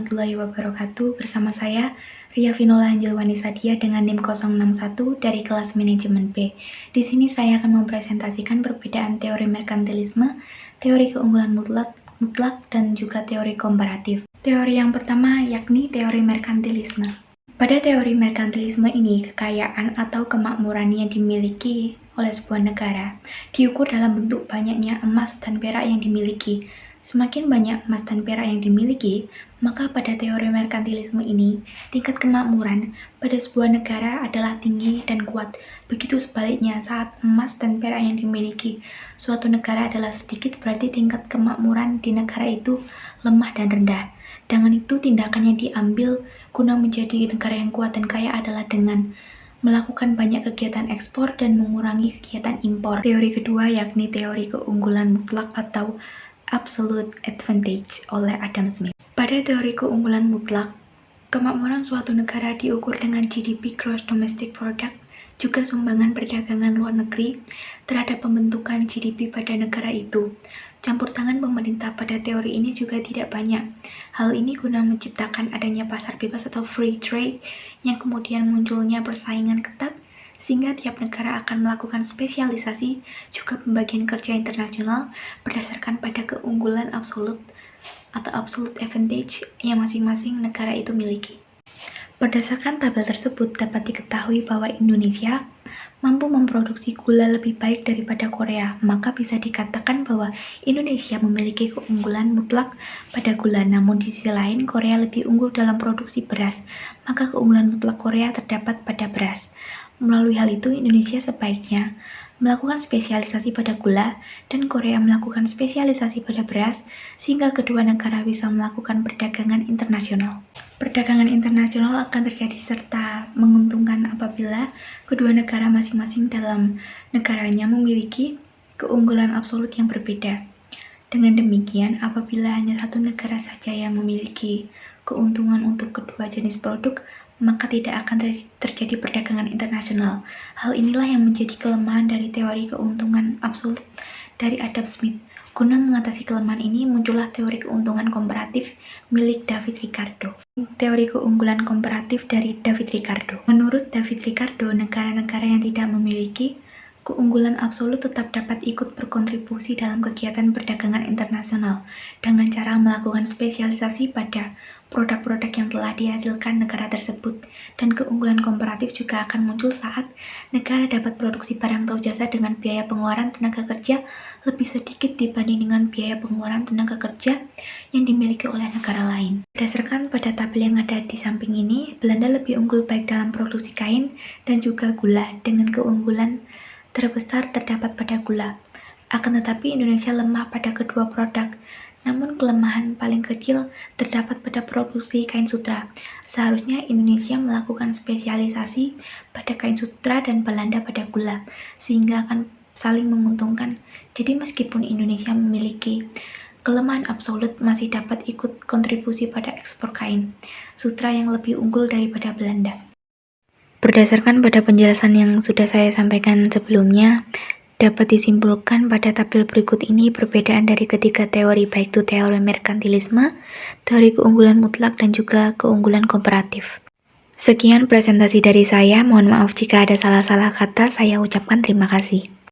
warahmatullahi wabarakatuh. Bersama saya, Ria Vinola Anjelwani Sadia dengan NIM 061 dari kelas manajemen B. Di sini saya akan mempresentasikan perbedaan teori merkantilisme, teori keunggulan mutlak, dan juga teori komparatif. Teori yang pertama yakni teori merkantilisme. Pada teori merkantilisme ini, kekayaan atau kemakmuran yang dimiliki oleh sebuah negara diukur dalam bentuk banyaknya emas dan perak yang dimiliki. Semakin banyak emas dan perak yang dimiliki, maka pada teori merkantilisme ini, tingkat kemakmuran pada sebuah negara adalah tinggi dan kuat. Begitu sebaliknya, saat emas dan perak yang dimiliki suatu negara adalah sedikit, berarti tingkat kemakmuran di negara itu lemah dan rendah. Dengan itu, tindakan yang diambil guna menjadi negara yang kuat dan kaya adalah dengan melakukan banyak kegiatan ekspor dan mengurangi kegiatan impor. Teori kedua yakni teori keunggulan mutlak atau absolute advantage oleh Adam Smith. Pada teori keunggulan mutlak, kemakmuran suatu negara diukur dengan GDP (Gross Domestic Product), juga sumbangan perdagangan luar negeri terhadap pembentukan GDP pada negara itu. Campur tangan pemerintah pada teori ini juga tidak banyak. Hal ini guna menciptakan adanya pasar bebas atau free trade yang kemudian munculnya persaingan ketat, sehingga tiap negara akan melakukan spesialisasi, juga pembagian kerja internasional berdasarkan pada keunggulan absolut atau absolute advantage yang masing-masing negara itu miliki. Berdasarkan tabel tersebut dapat diketahui bahwa Indonesia mampu memproduksi gula lebih baik daripada Korea, maka bisa dikatakan bahwa Indonesia memiliki keunggulan mutlak pada gula. Namun di sisi lain, Korea lebih unggul dalam produksi beras, maka keunggulan mutlak Korea terdapat pada beras. Melalui hal itu, Indonesia sebaiknya melakukan spesialisasi pada gula dan Korea melakukan spesialisasi pada beras, sehingga kedua negara bisa melakukan perdagangan internasional. Perdagangan internasional akan terjadi serta menguntungkan apabila kedua negara masing-masing dalam negaranya memiliki keunggulan absolut yang berbeda. Dengan demikian, apabila hanya satu negara saja yang memiliki keuntungan untuk kedua jenis produk, maka tidak akan terjadi perdagangan internasional. Hal inilah yang menjadi kelemahan dari teori keuntungan absolut dari Adam Smith. Guna mengatasi kelemahan ini, muncullah teori keuntungan komparatif milik David Ricardo. Teori keunggulan komparatif dari David Ricardo. Menurut David Ricardo, negara-negara yang tidak memiliki keunggulan absolut tetap dapat ikut berkontribusi dalam kegiatan perdagangan internasional dengan cara melakukan spesialisasi pada produk-produk yang telah dihasilkan negara tersebut, dan keunggulan komparatif juga akan muncul saat negara dapat produksi barang atau jasa dengan biaya pengeluaran tenaga kerja lebih sedikit dibanding dengan biaya pengeluaran tenaga kerja yang dimiliki oleh negara lain. Berdasarkan pada tabel yang ada di samping ini, Belanda lebih unggul baik dalam produksi kain dan juga gula, dengan keunggulan terbesar terdapat pada gula. Akan tetapi Indonesia lemah pada kedua produk, namun kelemahan paling kecil terdapat pada produksi kain sutra. Seharusnya Indonesia melakukan spesialisasi pada kain sutra dan Belanda pada gula, sehingga akan saling menguntungkan. Jadi meskipun Indonesia memiliki kelemahan absolut, masih dapat ikut kontribusi pada ekspor kain sutra yang lebih unggul daripada Belanda. Berdasarkan pada penjelasan yang sudah saya sampaikan sebelumnya, dapat disimpulkan pada tabel berikut ini perbedaan dari ketiga teori, baik itu teori merkantilisme, teori keunggulan mutlak, dan juga keunggulan komparatif. Sekian presentasi dari saya, mohon maaf jika ada salah-salah kata, saya ucapkan terima kasih.